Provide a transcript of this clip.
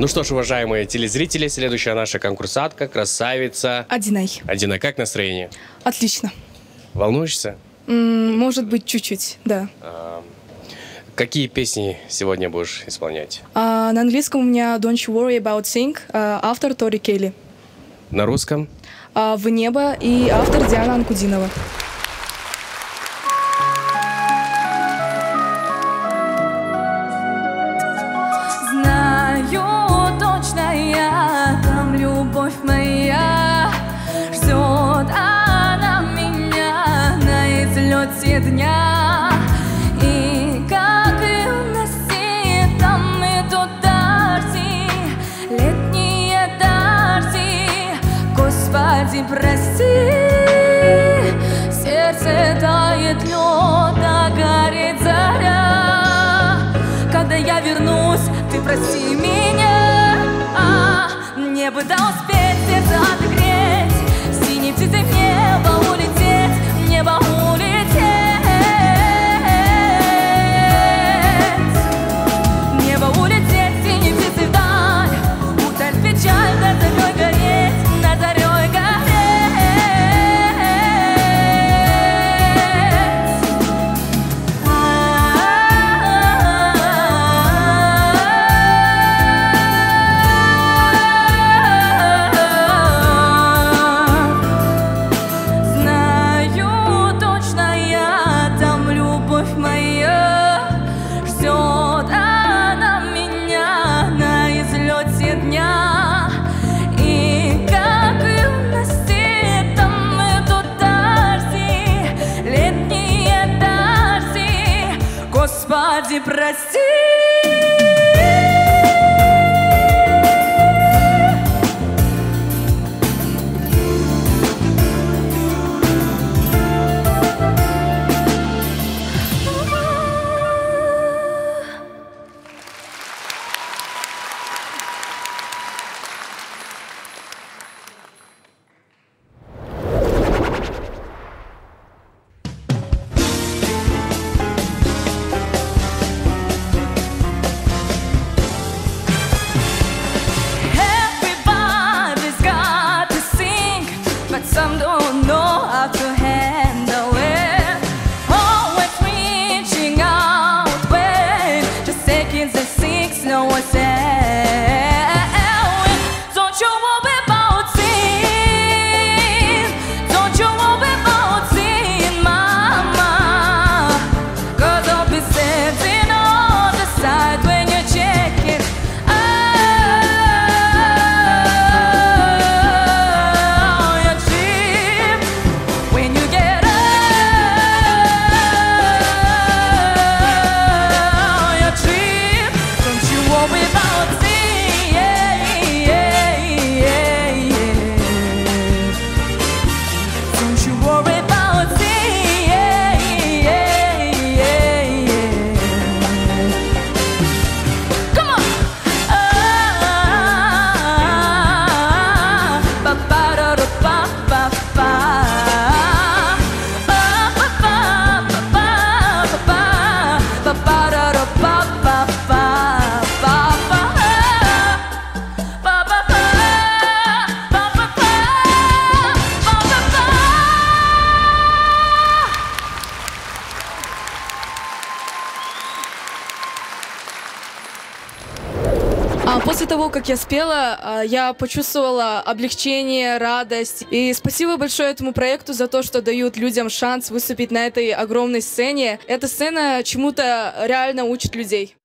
Ну что ж, уважаемые телезрители, следующая наша конкурсантка, красавица Одинай. Одина. Как настроение? Отлично. Волнуешься? Может быть, чуть-чуть, да. Какие песни сегодня будешь исполнять? На английском у меня Don't You Worry About Thing, автор Тори Келли. На русском? В небо и автор Диана Анкудинова. Знаю точно я, там любовь моя, ждет она меня на излете дня. И как юности, там идут дожди, летние дожди. Господи, прости, сердце тает лед, а горит заря. Когда я вернусь, ты прости меня, мне бы да успеть сердце отогреть, синей птицей в небо улететь, в небо улететь, в небо улететь, синей птицей вдаль, утоль печаль, над зарей гореть, над зарей гореть. Господи, прости. Some don't know how to handle it. Always reaching out when just seconds and six, no one said. Don't you worry about sin. Don't you worry about sin, mama. 'Cause I'll be standing on the side when you're checking. После того, как я спела, я почувствовала облегчение, радость. И спасибо большое этому проекту за то, что дают людям шанс выступить на этой огромной сцене. Эта сцена чему-то реально учит людей.